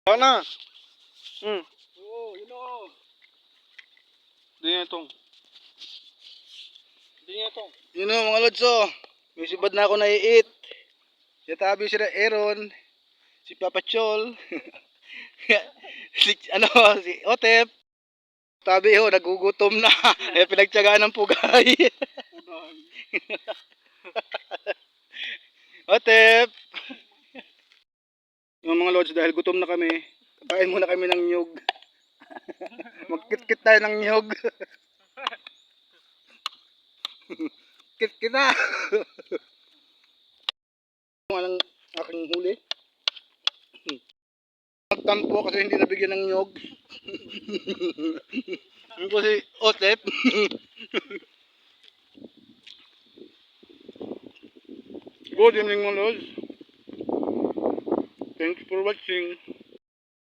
Sana. Oo, yun o. Hindi nga itong. Hindi nga ito. Yun o mga lods oh. May sibad na ako naiit. Si tabi si Aaron. Si Papa Chol. Si Otep. Tabi ho, nagugutom na. Eh pinagtiyagaan ng pugay. Unahan. Otep. Yung mga lods dahil gutom na kami. Kain muna kami ng nyug. Magkit-kit tayo ng nyug. Kit-kit na. Ang aking huli. Magtampo kasi hindi nabigyan ng nyog. Ano po si Otep? Good evening mga lods. Thanks for watching.